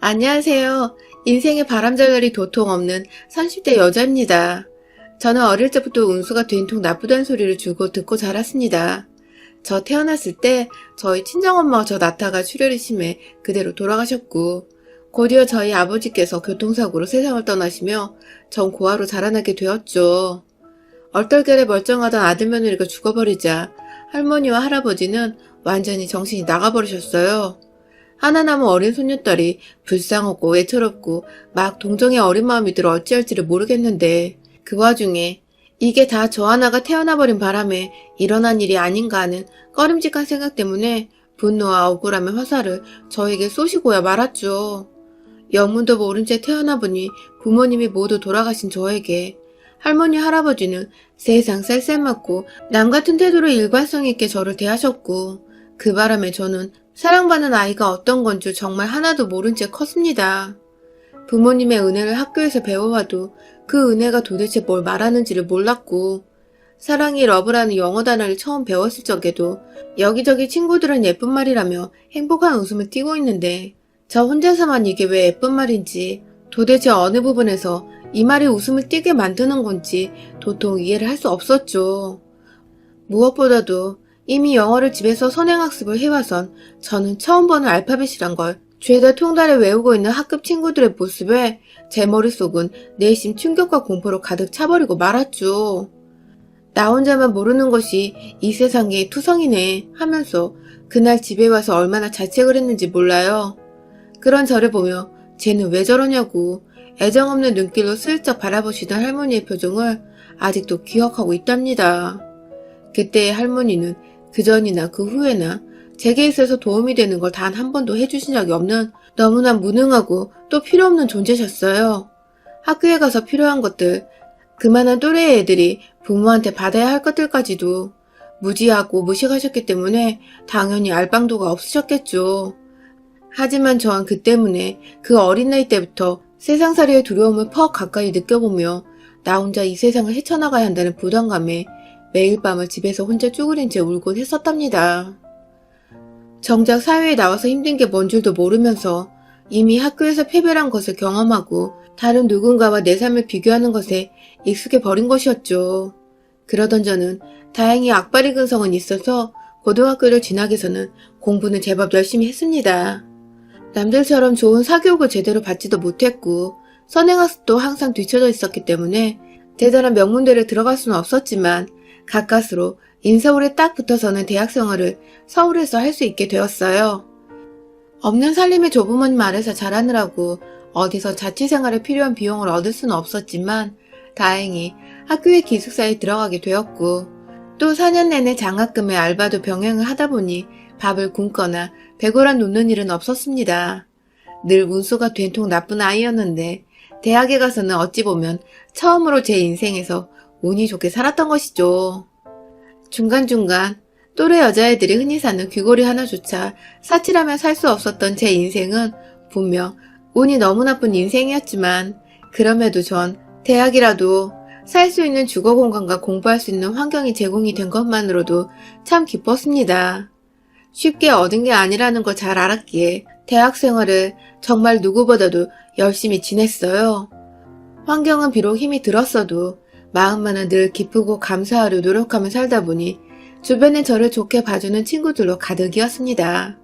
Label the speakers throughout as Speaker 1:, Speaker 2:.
Speaker 1: 안녕하세요. 인생의 바람잡이리 도통 없는 30대 여자입니다. 저는 어릴 때부터 운수가 된통 나쁘다는 소리를 주고 듣고 자랐습니다. 저 태어났을 때 저희 친정엄마가 저 낳다가 출혈이 심해 그대로 돌아가셨고, 곧이어 저희 아버지께서 교통사고로 세상을 떠나시며 전 고아로 자라나게 되었죠. 얼떨결에 멀쩡하던 아들 며느리가 죽어버리자 할머니와 할아버지는 완전히 정신이 나가버리셨어요. 하나 남은 어린 손녀딸이 불쌍하고 애처롭고 막 동정의 어린 마음이 들어 어찌할지를 모르겠는데, 그 와중에 이게 다 저 하나가 태어나버린 바람에 일어난 일이 아닌가 하는 꺼림직한 생각 때문에 분노와 억울함의 화살을 저에게 쏘시고야 말았죠. 영문도 모른 채 태어나 보니 부모님이 모두 돌아가신 저에게 할머니 할아버지는 세상 쌀쌀맞고 남같은 태도로 일관성 있게 저를 대하셨고, 그 바람에 저는 사랑받는 아이가 어떤 건 줄 정말 하나도 모른 채 컸습니다. 부모님의 은혜를 학교에서 배워와도 그 은혜가 도대체 뭘 말하는지를 몰랐고, 사랑이 러브라는 영어 단어를 처음 배웠을 적에도 여기저기 친구들은 예쁜 말이라며 행복한 웃음을 띠고 있는데, 저 혼자서만 이게 왜 예쁜 말인지, 도대체 어느 부분에서 이 말이 웃음을 띠게 만드는 건지 도통 이해를 할 수 없었죠. 무엇보다도 이미 영어를 집에서 선행학습을 해와선 저는 처음 보는 알파벳이란 걸 죄다 통달에 외우고 있는 학급 친구들의 모습에 제 머릿속은 내심 충격과 공포로 가득 차버리고 말았죠. 나 혼자만 모르는 것이 이 세상의 투성이네 하면서 그날 집에 와서 얼마나 자책을 했는지 몰라요. 그런 저를 보며 쟤는 왜 저러냐고 애정 없는 눈길로 슬쩍 바라보시던 할머니의 표정을 아직도 기억하고 있답니다. 그때의 할머니는 그전이나 그 후에나 제게 있어서 도움이 되는 걸 단 한 번도 해주신 적이 없는 너무나 무능하고 또 필요 없는 존재셨어요. 학교에 가서 필요한 것들, 그만한 또래의 애들이 부모한테 받아야 할 것들까지도 무지하고 무식하셨기 때문에 당연히 알방도가 없으셨겠죠. 하지만 저는 그 때문에 그 어린 나이 때부터 세상살이의 두려움을 퍽 가까이 느껴보며 나 혼자 이 세상을 헤쳐나가야 한다는 부담감에 매일 밤을 집에서 혼자 쭈그린 채 울곤 했었답니다. 정작 사회에 나와서 힘든 게 뭔 줄도 모르면서 이미 학교에서 패배란 것을 경험하고 다른 누군가와 내 삶을 비교하는 것에 익숙해 버린 것이었죠. 그러던 저는 다행히 악바리 근성은 있어서 고등학교를 진학해서는 공부는 제법 열심히 했습니다. 남들처럼 좋은 사교육을 제대로 받지도 못했고 선행학습도 항상 뒤처져 있었기 때문에 대단한 명문대를 들어갈 수는 없었지만 가까스로 인서울에 딱 붙어서는 대학생활을 서울에서 할 수 있게 되었어요. 없는 살림의 조부모님 아래서 자라느라고 어디서 자취생활에 필요한 비용을 얻을 수는 없었지만 다행히 학교의 기숙사에 들어가게 되었고, 또 4년 내내 장학금에 알바도 병행을 하다 보니 밥을 굶거나 배고라 놓는 일은 없었습니다. 늘 운수가 된통 나쁜 아이였는데 대학에 가서는 어찌 보면 처음으로 제 인생에서 운이 좋게 살았던 것이죠. 중간중간 또래 여자애들이 흔히 사는 귀걸이 하나조차 사치라면 살 수 없었던 제 인생은 분명 운이 너무 나쁜 인생이었지만, 그럼에도 전 대학이라도 살 수 있는 주거 공간과 공부할 수 있는 환경이 제공이 된 것만으로도 참 기뻤습니다. 쉽게 얻은 게 아니라는 걸 잘 알았기에 대학 생활을 정말 누구보다도 열심히 지냈어요. 환경은 비록 힘이 들었어도 마음만은 늘 기쁘고 감사하려 노력하며 살다 보니 주변에 저를 좋게 봐주는 친구들로 가득이었습니다.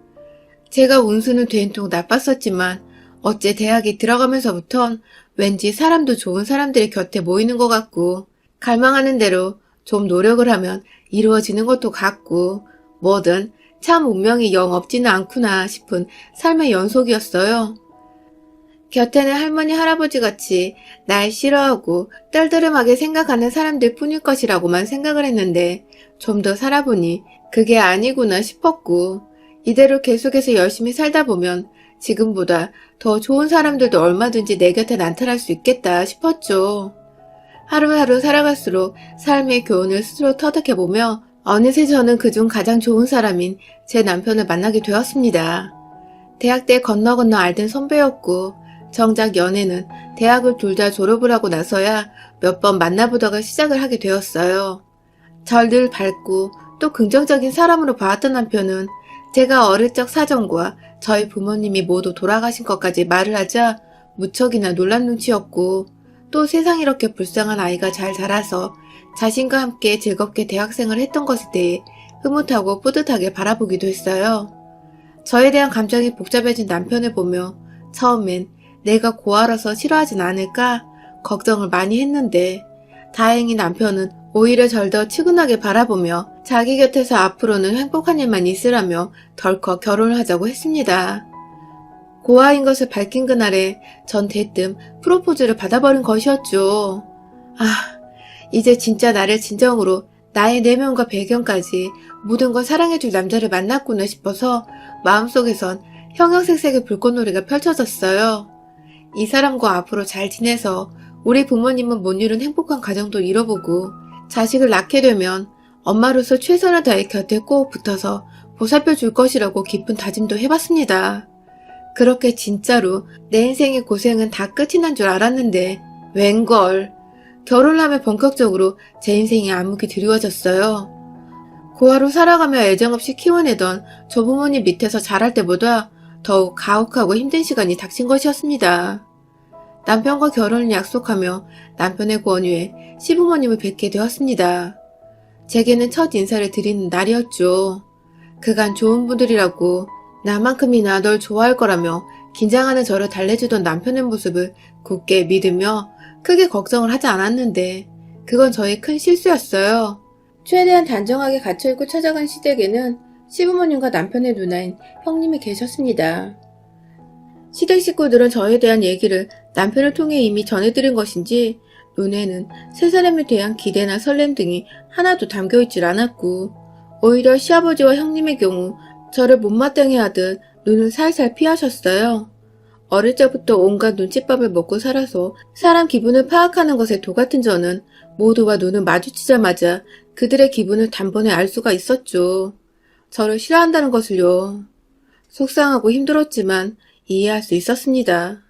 Speaker 1: 제가 운수는 된통 나빴었지만 어째 대학에 들어가면서부턴 왠지 사람도 좋은 사람들이 곁에 모이는 것 같고, 갈망하는 대로 좀 노력을 하면 이루어지는 것도 같고, 뭐든 참 운명이 영 없지는 않구나 싶은 삶의 연속이었어요. 곁에는 할머니 할아버지 같이 날 싫어하고 떨떠름하게 생각하는 사람들 뿐일 것이라고만 생각을 했는데 좀 더 살아보니 그게 아니구나 싶었고, 이대로 계속해서 열심히 살다 보면 지금보다 더 좋은 사람들도 얼마든지 내 곁에 나타날 수 있겠다 싶었죠. 하루하루 살아갈수록 삶의 교훈을 스스로 터득해보며 어느새 저는 그중 가장 좋은 사람인 제 남편을 만나게 되었습니다. 대학 때 건너 알던 선배였고, 정작 연애는 대학을 둘 다 졸업을 하고 나서야 몇 번 만나보다가 시작을 하게 되었어요. 절 늘 밝고 또 긍정적인 사람으로 봐왔던 남편은 제가 어릴 적 사정과 저희 부모님이 모두 돌아가신 것까지 말을 하자 무척이나 놀란 눈치였고, 또 세상 이렇게 불쌍한 아이가 잘 자라서 자신과 함께 즐겁게 대학생을 했던 것에 대해 흐뭇하고 뿌듯하게 바라보기도 했어요. 저에 대한 감정이 복잡해진 남편을 보며 처음엔 내가 고아라서 싫어하진 않을까 걱정을 많이 했는데, 다행히 남편은 오히려 절 더 측은하게 바라보며 자기 곁에서 앞으로는 행복한 일만 있으라며 덜컥 결혼을 하자고 했습니다. 고아인 것을 밝힌 그날에 전 대뜸 프로포즈를 받아버린 것이었죠. 아, 이제 진짜 나를 진정으로 나의 내면과 배경까지 모든 걸 사랑해줄 남자를 만났구나 싶어서 마음속에선 형형색색의 불꽃놀이가 펼쳐졌어요. 이 사람과 앞으로 잘 지내서 우리 부모님은 못 이룬 행복한 가정도 이뤄보고 자식을 낳게 되면 엄마로서 최선을 다해 곁에 꼭 붙어서 보살펴 줄 것이라고 깊은 다짐도 해봤습니다. 그렇게 진짜로 내 인생의 고생은 다 끝이 난 줄 알았는데 웬걸. 결혼을 하며 본격적으로 제 인생이 암흑이 드리워졌어요. 고아로 살아가며 애정없이 키워내던 조부모님 밑에서 자랄 때보다 더욱 가혹하고 힘든 시간이 닥친 것이었습니다. 남편과 결혼을 약속하며 남편의 권유에 시부모님을 뵙게 되었습니다. 제게는 첫 인사를 드리는 날이었죠. 그간 좋은 분들이라고 나만큼이나 널 좋아할 거라며 긴장하는 저를 달래주던 남편의 모습을 굳게 믿으며 크게 걱정을 하지 않았는데 그건 저의 큰 실수였어요. 최대한 단정하게 갇혀있고 찾아간 시댁에는 시부모님과 남편의 누나인 형님이 계셨습니다. 시댁 식구들은 저에 대한 얘기를 남편을 통해 이미 전해드린 것인지 눈에는 세 사람에 대한 기대나 설렘 등이 하나도 담겨있질 않았고, 오히려 시아버지와 형님의 경우 저를 못마땅해 하듯 눈을 살살 피하셨어요. 어릴 적부터 온갖 눈칫밥을 먹고 살아서 사람 기분을 파악하는 것에 도같은 저는 모두와 눈을 마주치자마자 그들의 기분을 단번에 알 수가 있었죠. 저를 싫어한다는 것을요. 속상하고 힘들었지만 이해할 수 있었습니다.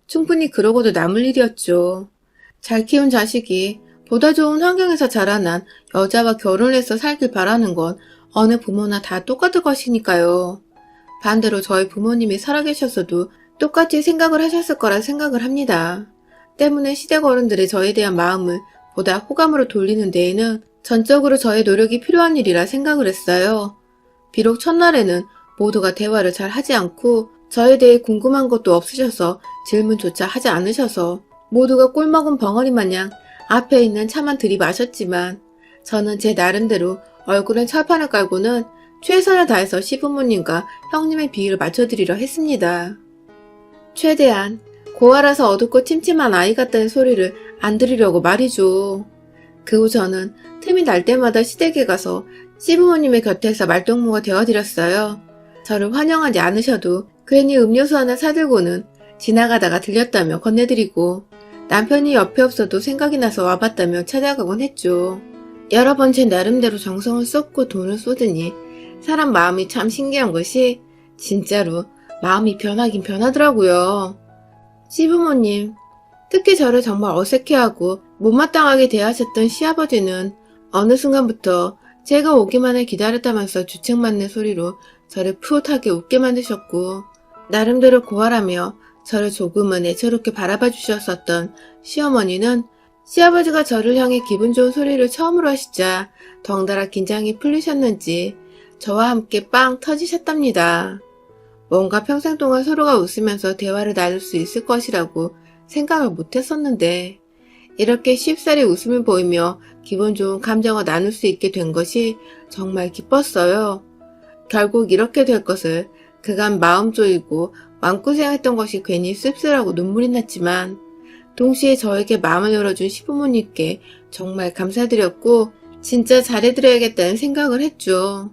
Speaker 1: 충분히 그러고도 남을 일이었죠. 잘 키운 자식이 보다 좋은 환경에서 자라난 여자와 결혼해서 살길 바라는 건 어느 부모나 다 똑같을 것이니까요. 반대로 저희 부모님이 살아계셨어도 똑같이 생각을 하셨을 거라 생각을 합니다. 때문에 시댁 어른들의 저에 대한 마음을 보다 호감으로 돌리는 데에는 전적으로 저의 노력이 필요한 일이라 생각을 했어요. 비록 첫날에는 모두가 대화를 잘 하지 않고 저에 대해 궁금한 것도 없으셔서 질문조차 하지 않으셔서 모두가 꿀먹은 벙어리 마냥 앞에 있는 차만 들이마셨지만 저는 제 나름대로 얼굴엔 철판을 깔고는 최선을 다해서 시부모님과 형님의 비위를 맞춰드리려 했습니다. 최대한 고아라서 어둡고 침침한 아이 같다는 소리를 안 들으려고 말이죠. 그 후 저는 틈이 날 때마다 시댁에 가서 시부모님의 곁에서 말동무가 되어드렸어요. 저를 환영하지 않으셔도 괜히 음료수 하나 사들고는 지나가다가 들렸다며 건네드리고, 남편이 옆에 없어도 생각이 나서 와봤다며 찾아가곤 했죠. 여러 번 제 나름대로 정성을 쏟고 돈을 쏟으니 사람 마음이 참 신기한 것이 진짜로 마음이 변하긴 변하더라고요. 시부모님, 특히 저를 정말 어색해하고 못마땅하게 대하셨던 시아버지는 어느 순간부터 제가 오기만을 기다렸다면서 주책맞는 소리로 저를 푸릇하게 웃게 만드셨고, 나름대로 고아라며 저를 조금은 애처롭게 바라봐 주셨었던 시어머니는 시아버지가 저를 향해 기분 좋은 소리를 처음으로 하시자 덩달아 긴장이 풀리셨는지 저와 함께 빵 터지셨답니다. 뭔가 평생 동안 서로가 웃으면서 대화를 나눌 수 있을 것이라고 생각을 못했었는데 이렇게 쉽사리 웃음을 보이며 기분 좋은 감정을 나눌 수 있게 된 것이 정말 기뻤어요. 결국 이렇게 될 것을 그간 마음 쪼이고 마음고생했던 것이 괜히 씁쓸하고 눈물이 났지만 동시에 저에게 마음을 열어준 시부모님께 정말 감사드렸고 진짜 잘해드려야겠다는 생각을 했죠.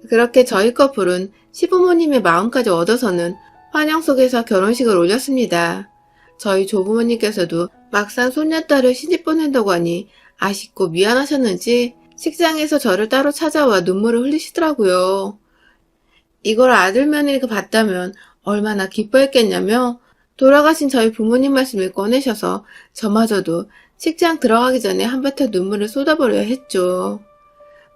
Speaker 1: 그렇게 저희 커플은 시부모님의 마음까지 얻어서는 환영 속에서 결혼식을 올렸습니다. 저희 조부모님께서도 막상 손녀딸을 시집 보낸다고 하니 아쉽고 미안하셨는지 식장에서 저를 따로 찾아와 눈물을 흘리시더라고요. 이걸 아들 며느리가 봤다면 얼마나 기뻐했겠냐며 돌아가신 저희 부모님 말씀을 꺼내셔서 저마저도 식장 들어가기 전에 한바탕 눈물을 쏟아버려야 했죠.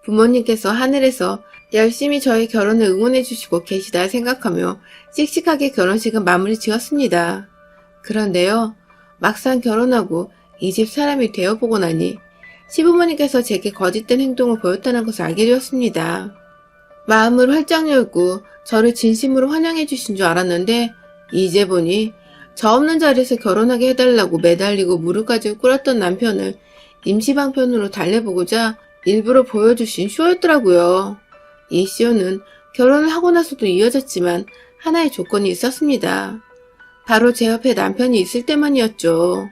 Speaker 1: 부모님께서 하늘에서 열심히 저의 결혼을 응원해주시고 계시다 생각하며 씩씩하게 결혼식은 마무리 지었습니다. 그런데요, 막상 결혼하고 이 집 사람이 되어보고 나니 시부모님께서 제게 거짓된 행동을 보였다는 것을 알게 되었습니다. 마음을 활짝 열고 저를 진심으로 환영해 주신 줄 알았는데 이제 보니 저 없는 자리에서 결혼하게 해달라고 매달리고 무릎까지 꿇었던 남편을 임시방편으로 달래보고자 일부러 보여주신 쇼였더라고요. 이 쇼는 결혼을 하고 나서도 이어졌지만 하나의 조건이 있었습니다. 바로 제 옆에 남편이 있을 때만이었죠.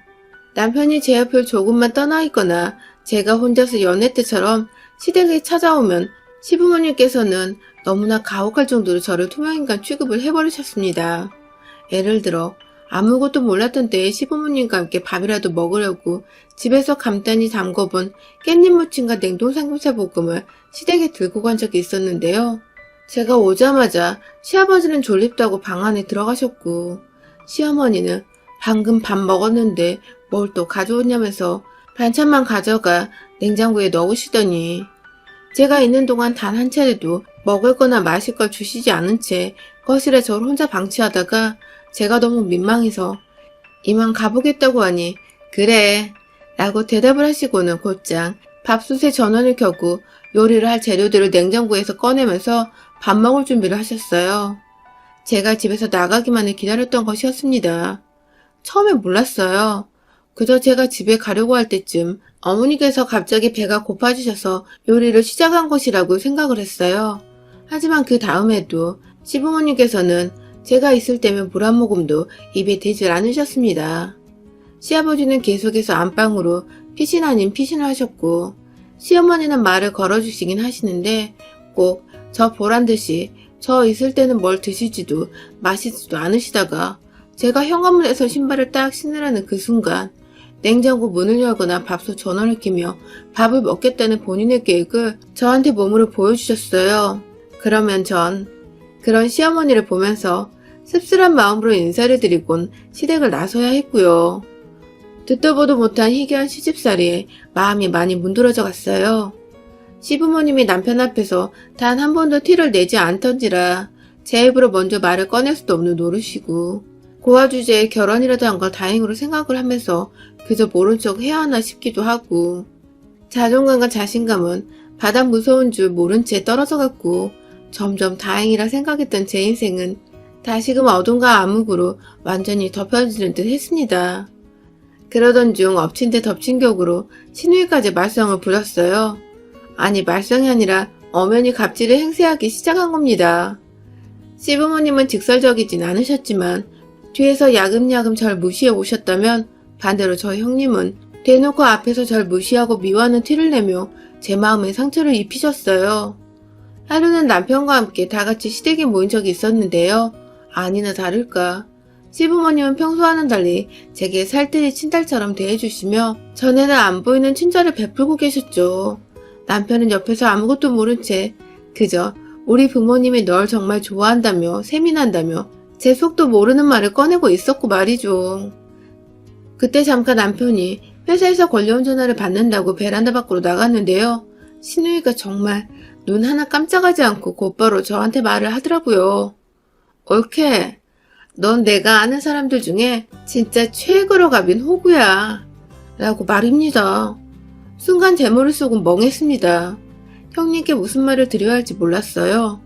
Speaker 1: 남편이 제 옆을 조금만 떠나 있거나 제가 혼자서 연애 때처럼 시댁에 찾아오면 시부모님께서는 너무나 가혹할 정도로 저를 투명인간 취급을 해버리셨습니다. 예를 들어 아무것도 몰랐던 때에 시부모님과 함께 밥이라도 먹으려고 집에서 간단히 담궈본 깻잎 무침과 냉동 삼겹살 볶음을 시댁에 들고 간 적이 있었는데요. 제가 오자마자 시아버지는 졸립다고 방 안에 들어가셨고 시어머니는 방금 밥 먹었는데 뭘 또 가져오냐면서 반찬만 가져가 냉장고에 넣으시더니 제가 있는 동안 단 한 차례도 먹을 거나 마실 걸 주시지 않은 채 거실에 저를 혼자 방치하다가 제가 너무 민망해서 이만 가보겠다고 하니 그래 라고 대답을 하시고는 곧장 밥솥에 전원을 켜고 요리를 할 재료들을 냉장고에서 꺼내면서 밥 먹을 준비를 하셨어요. 제가 집에서 나가기만을 기다렸던 것이었습니다. 처음엔 몰랐어요. 그저 제가 집에 가려고 할 때쯤 어머니께서 갑자기 배가 고파지셔서 요리를 시작한 것이라고 생각을 했어요. 하지만 그 다음에도 시부모님께서는 제가 있을 때면 물 한 모금도 입에 대질 않으셨습니다. 시아버지는 계속해서 안방으로 피신 아닌 피신을 하셨고 시어머니는 말을 걸어주시긴 하시는데 꼭 저 보란듯이 저 있을 때는 뭘 드시지도 마시지도 않으시다가 제가 현관문에서 신발을 딱 신으라는 그 순간 냉장고 문을 열거나 밥솥 전원을 켜며 밥을 먹겠다는 본인의 계획을 저한테 몸으로 보여주셨어요. 그러면 전 그런 시어머니를 보면서 씁쓸한 마음으로 인사를 드리곤 시댁을 나서야 했고요. 듣도 보도 못한 희귀한 시집살이에 마음이 많이 문드러져 갔어요. 시부모님이 남편 앞에서 단 한 번도 티를 내지 않던지라 제 입으로 먼저 말을 꺼낼 수도 없는 노릇이고 고아 주제에 결혼이라도 한 걸 다행으로 생각을 하면서 그저 모른 척 해야 하나 싶기도 하고 자존감과 자신감은 바닥 무서운 줄 모른 채 떨어져 갔고 점점 다행이라 생각했던 제 인생은 다시금 어둠과 암흑으로 완전히 덮여지는 듯 했습니다. 그러던 중 엎친 데 덮친 격으로 신우이까지 말썽을 부렸어요. 아니 말썽이 아니라 엄연히 갑질을 행세하기 시작한 겁니다. 시부모님은 직설적이진 않으셨지만 뒤에서 야금야금 절 무시해 오셨다면 반대로 저희 형님은 대놓고 앞에서 절 무시하고 미워하는 티를 내며 제 마음에 상처를 입히셨어요. 하루는 남편과 함께 다같이 시댁에 모인 적이 있었는데요. 아니나 다를까 시부모님은 평소와는 달리 제게 살뜰히 친딸처럼 대해주시며 전에는 안 보이는 친절을 베풀고 계셨죠. 남편은 옆에서 아무것도 모른 채 그저 우리 부모님이 널 정말 좋아한다며 세민한다며 제 속도 모르는 말을 꺼내고 있었고 말이죠. 그때 잠깐 남편이 회사에서 걸려온 전화를 받는다고 베란다 밖으로 나갔는데요. 신우이가 정말 눈 하나 깜짝하지 않고 곧바로 저한테 말을 하더라고요. 옳게, 넌 내가 아는 사람들 중에 진짜 최고로 갑인 호구야. 라고 말입니다. 순간 제 머릿속은 멍했습니다. 형님께 무슨 말을 드려야 할지 몰랐어요.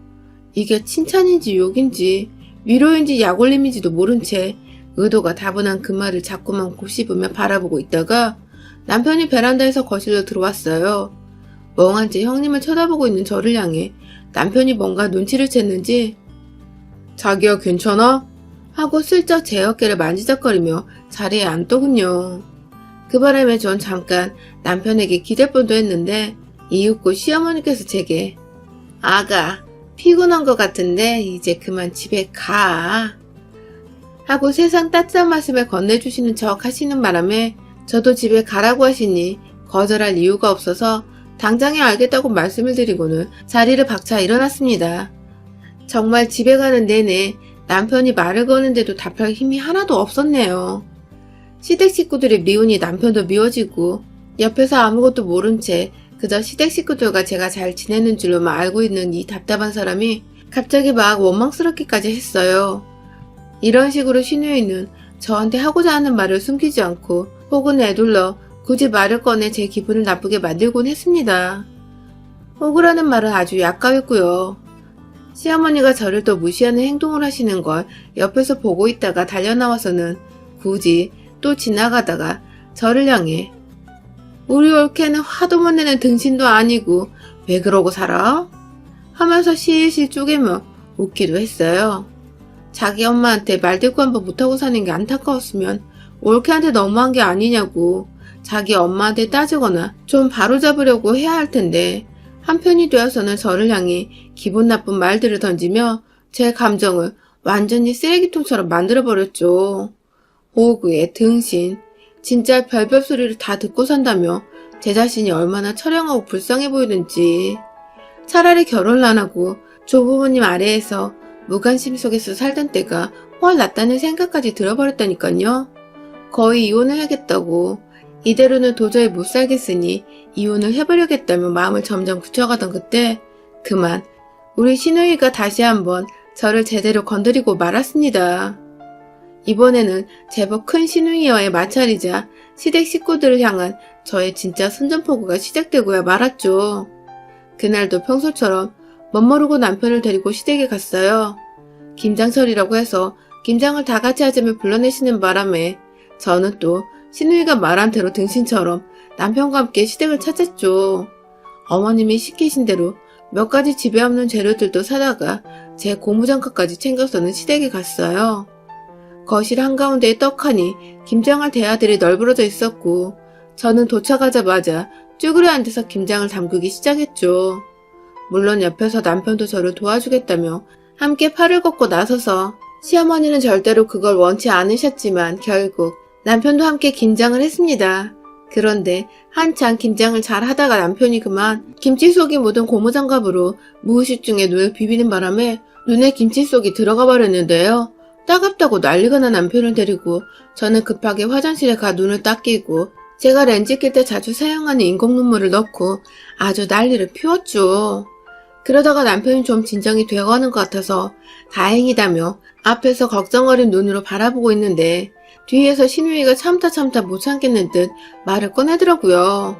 Speaker 1: 이게 칭찬인지 욕인지 위로인지 약올림인지도 모른 채 의도가 다분한 그 말을 자꾸만 곱씹으며 바라보고 있다가 남편이 베란다에서 거실로 들어왔어요. 멍한 채 형님을 쳐다보고 있는 저를 향해 남편이 뭔가 눈치를 챘는지 자기야 괜찮아? 하고 슬쩍 제 어깨를 만지작거리며 자리에 앉더군요. 그 바람에 전 잠깐 남편에게 기댈 뻔도 했는데 이윽고 시어머니께서 제게 아가 피곤한 것 같은데 이제 그만 집에 가 하고 세상 따뜻한 말씀을 건네주시는 척 하시는 바람에 저도 집에 가라고 하시니 거절할 이유가 없어서 당장에 알겠다고 말씀을 드리고는 자리를 박차 일어났습니다. 정말 집에 가는 내내 남편이 말을 거는데도 답할 힘이 하나도 없었네요. 시댁 식구들이 미우니 남편도 미워지고 옆에서 아무것도 모른 채 그저 시댁 식구들과 제가 잘 지내는 줄로만 알고 있는 이 답답한 사람이 갑자기 막 원망스럽기까지 했어요. 이런 식으로 신우이는 저한테 하고자 하는 말을 숨기지 않고 혹은 애둘러 굳이 말을 꺼내 제 기분을 나쁘게 만들곤 했습니다. 억울하는 말은 아주 약가였고요. 시어머니가 저를 또 무시하는 행동을 하시는 걸 옆에서 보고 있다가 달려나와서는 굳이 또 지나가다가 저를 향해 우리 올케는 화도 못 내는 등신도 아니고 왜 그러고 살아? 하면서 실실 쪼개며 웃기도 했어요. 자기 엄마한테 말대꾸 한번 못하고 사는 게 안타까웠으면 올케한테 너무한 게 아니냐고 자기 엄마한테 따지거나 좀 바로잡으려고 해야 할 텐데 한편이 되어서는 저를 향해 기분 나쁜 말들을 던지며 제 감정을 완전히 쓰레기통처럼 만들어버렸죠. 오그에 등신, 진짜 별별 소리를 다 듣고 산다며 제 자신이 얼마나 처량하고 불쌍해 보이는지. 차라리 결혼을 안 하고 조부모님 아래에서 무관심 속에서 살던 때가 훨 낫다는 생각까지 들어버렸다니까요. 거의 이혼을 하겠다고. 이대로는 도저히 못 살겠으니 이혼을 해버려야겠다며 마음을 점점 굳혀가던 그때 그만 우리 시누이가 다시 한번 저를 제대로 건드리고 말았습니다. 이번에는 제법 큰 시누이와의 마찰이자 시댁 식구들을 향한 저의 진짜 선전포고가 시작되고야 말았죠. 그날도 평소처럼 멋모르고 남편을 데리고 시댁에 갔어요. 김장철이라고 해서 김장을 다 같이 하자며 불러내시는 바람에 저는 또 시누이가 말한 대로 등신처럼 남편과 함께 시댁을 찾았죠. 어머님이 시키신 대로 몇 가지 집에 없는 재료들도 사다가 제 고무장갑까지 챙겨서는 시댁에 갔어요. 거실 한가운데에 떡하니 김장할 대야들이 널브러져 있었고 저는 도착하자마자 쭈그려 앉아서 김장을 담그기 시작했죠. 물론 옆에서 남편도 저를 도와주겠다며 함께 팔을 걷고 나서서 시어머니는 절대로 그걸 원치 않으셨지만 결국 남편도 함께 김장을 했습니다. 그런데 한창 김장을 잘 하다가 남편이 그만 김치 속이 묻은 고무장갑으로 무의식중에 눈을 비비는 바람에 눈에 김치 속이 들어가 버렸는데요. 따갑다고 난리가 난 남편을 데리고 저는 급하게 화장실에 가 눈을 닦이고 제가 렌즈 낄 때 자주 사용하는 인공 눈물을 넣고 아주 난리를 피웠죠. 그러다가 남편이 좀 진정이 되어가는 것 같아서 다행이다며 앞에서 걱정어린 눈으로 바라보고 있는데 뒤에서 시누이가 참다 못 참겠는 듯 말을 꺼내더라고요.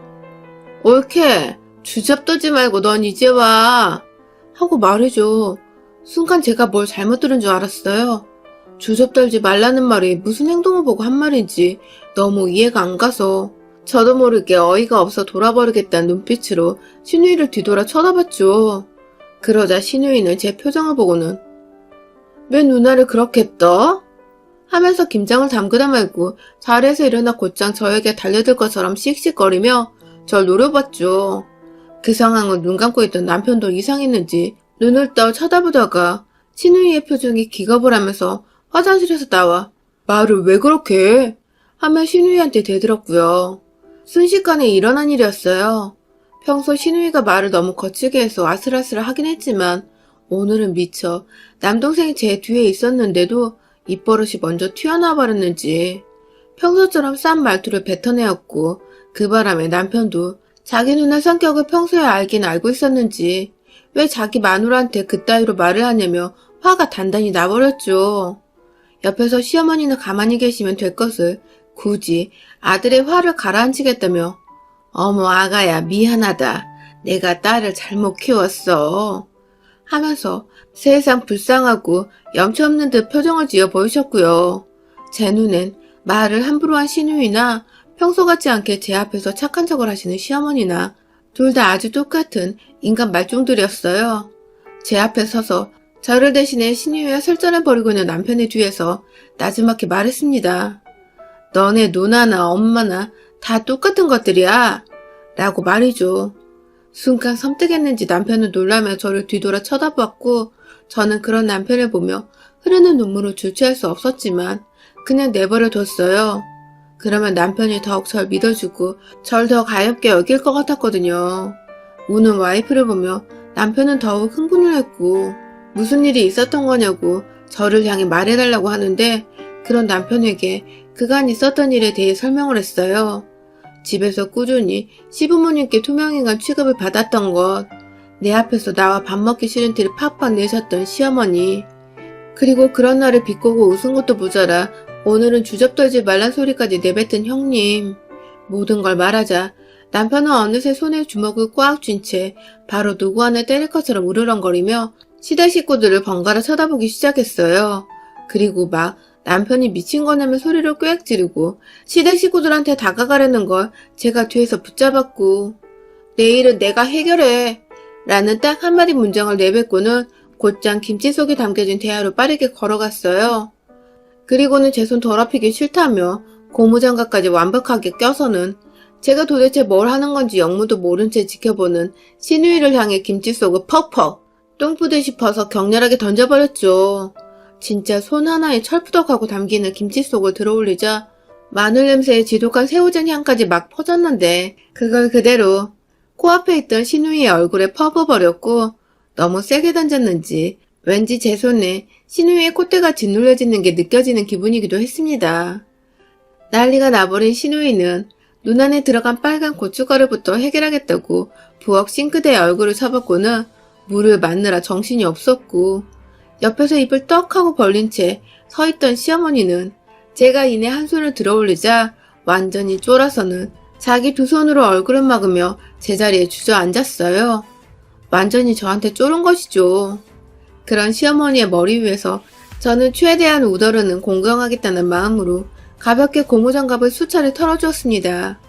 Speaker 1: 올케, 주접 떠지 말고 넌 이제 와. 하고 말이죠. 순간 제가 뭘 잘못 들은 줄 알았어요. 주접 떨지 말라는 말이 무슨 행동을 보고 한 말인지 너무 이해가 안 가서 저도 모르게 어이가 없어 돌아버리겠다는 눈빛으로 시누이를 뒤돌아 쳐다봤죠. 그러자 시누이는 제 표정을 보고는 왜 누나를 그렇게 떠? 하면서 김장을 담그다 말고 자리에서 일어나 곧장 저에게 달려들 것처럼 씩씩거리며 절 노려봤죠. 그 상황을 눈 감고 있던 남편도 이상했는지 눈을 떠 쳐다보다가 시누이의 표정이 기겁을 하면서 화장실에서 나와 말을 왜 그렇게 해? 하며 시누이한테 대들었고요. 순식간에 일어난 일이었어요. 평소 시누이가 말을 너무 거칠게 해서 아슬아슬 하긴 했지만 오늘은 미처 남동생이 제 뒤에 있었는데도 입버릇이 먼저 튀어나와 버렸는지 평소처럼 싼 말투를 뱉어내었고 그 바람에 남편도 자기 누나 성격을 평소에 알긴 알고 있었는지 왜 자기 마누라한테 그따위로 말을 하냐며 화가 단단히 나버렸죠. 옆에서 시어머니는 가만히 계시면 될 것을 굳이 아들의 화를 가라앉히겠다며 어머 아가야 미안하다. 내가 딸을 잘못 키웠어. 하면서 세상 불쌍하고 염치 없는 듯 표정을 지어 보이셨고요. 제 눈엔 말을 함부로 한 시누이나 평소 같지 않게 제 앞에서 착한 척을 하시는 시어머니나 둘 다 아주 똑같은 인간 말종들이었어요. 제 앞에 서서 저를 대신해 시누이와 설전해버리고 있는 남편의 뒤에서 나지막히 말했습니다. 너네 누나나 엄마나 다 똑같은 것들이야. 라고 말이죠. 순간 섬뜩했는지 남편은 놀라며 저를 뒤돌아 쳐다봤고 저는 그런 남편을 보며 흐르는 눈물을 주체할 수 없었지만 그냥 내버려 뒀어요. 그러면 남편이 더욱 절 믿어주고 절 더 가엽게 여길 것 같았거든요. 우는 와이프를 보며 남편은 더욱 흥분을 했고 무슨 일이 있었던 거냐고 저를 향해 말해달라고 하는데 그런 남편에게 그간 있었던 일에 대해 설명을 했어요. 집에서 꾸준히 시부모님께 투명인간 취급을 받았던 것, 내 앞에서 나와 밥 먹기 싫은 티를 팍팍 내셨던 시어머니, 그리고 그런 날을 비꼬고 웃은 것도 모자라 오늘은 주접떨지 말란 소리까지 내뱉은 형님. 모든 걸 말하자 남편은 어느새 손에 주먹을 꽉 쥔 채 바로 누구 하나 때릴 것처럼 으르렁거리며 시댁 식구들을 번갈아 쳐다보기 시작했어요. 그리고 막 남편이 미친 거냐며 소리를 꽥 지르고 시댁 식구들한테 다가가려는 걸 제가 뒤에서 붙잡았고, 내일은 내가 해결해 라는 딱 한마디 문장을 내뱉고는 곧장 김치 속에 담겨진 대야로 빠르게 걸어갔어요. 그리고는 제 손 더럽히기 싫다며 고무장갑까지 완벽하게 껴서는 제가 도대체 뭘 하는 건지 영무도 모른 채 지켜보는 신우이를 향해 김치 속을 퍽퍽 똥푸듯이 퍼서 격렬하게 던져버렸죠. 진짜 손 하나에 철푸덕하고 담기는 김치 속을 들어올리자 마늘 냄새에 지독한 새우젓 향까지 막 퍼졌는데 그걸 그대로 코앞에 있던 신우이의 얼굴에 퍼부어버렸고, 너무 세게 던졌는지 왠지 제 손에 신우이의 콧대가 짓눌려지는 게 느껴지는 기분이기도 했습니다. 난리가 나버린 신우이는 눈 안에 들어간 빨간 고춧가루부터 해결하겠다고 부엌 싱크대에 얼굴을 쳐박고는 물을 맞느라 정신이 없었고, 옆에서 입을 떡 하고 벌린 채 서있던 시어머니는 제가 이내 한 손을 들어올리자 완전히 쫄아서는 자기 두 손으로 얼굴을 막으며 제자리에 주저앉았어요. 완전히 저한테 쫄은 것이죠. 그런 시어머니의 머리 위에서 저는 최대한 우더르는 공경하겠다는 마음으로 가볍게 고무장갑을 수차례 털어주었습니다.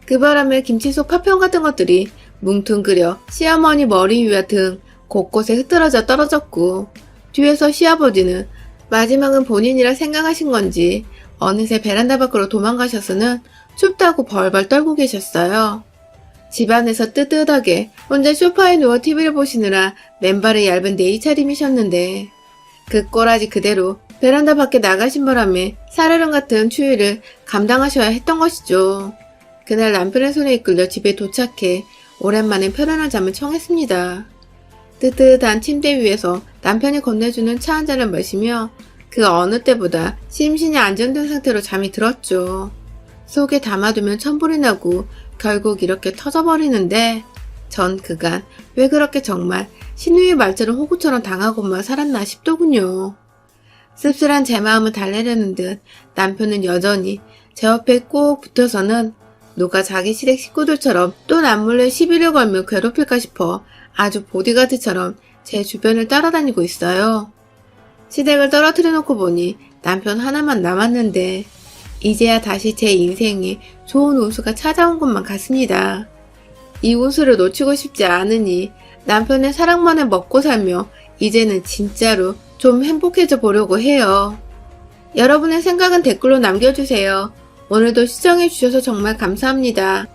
Speaker 1: 그 바람에 김치 속 파편 같은 것들이 뭉퉁그려 시어머니 머리 위와 등 곳곳에 흐트러져 떨어졌고, 뒤에서 시아버지는 마지막은 본인이라 생각하신 건지 어느새 베란다 밖으로 도망가셔서는 춥다고 벌벌 떨고 계셨어요. 집안에서 뜨뜻하게 혼자 소파에 누워 TV를 보시느라 맨발의 얇은 네이 차림이셨는데 그 꼬라지 그대로 베란다 밖에 나가신 바람에 살얼음 같은 추위를 감당하셔야 했던 것이죠. 그날 남편의 손에 이끌려 집에 도착해 오랜만에 편안한 잠을 청했습니다. 뜨뜻한 침대 위에서 남편이 건네주는 차 한 잔을 마시며 그 어느 때보다 심신이 안정된 상태로 잠이 들었죠. 속에 담아두면 천불이 나고 결국 이렇게 터져버리는데 전 그간 왜 그렇게 정말 신우의 말처럼 호구처럼 당하고만 살았나 싶더군요. 씁쓸한 제 마음을 달래려는 듯 남편은 여전히 제 옆에 꼭 붙어서는 누가 자기 시댁 식구들처럼 또 남몰래 시비를 걸며 괴롭힐까 싶어 아주 보디가드처럼 제 주변을 따라다니고 있어요. 시댁을 떨어뜨려 놓고 보니 남편 하나만 남았는데 이제야 다시 제 인생에 좋은 운수가 찾아온 것만 같습니다. 이 운수를 놓치고 싶지 않으니 남편의 사랑만을 먹고 살며 이제는 진짜로 좀 행복해져 보려고 해요. 여러분의 생각은 댓글로 남겨주세요. 오늘도 시청해주셔서 정말 감사합니다.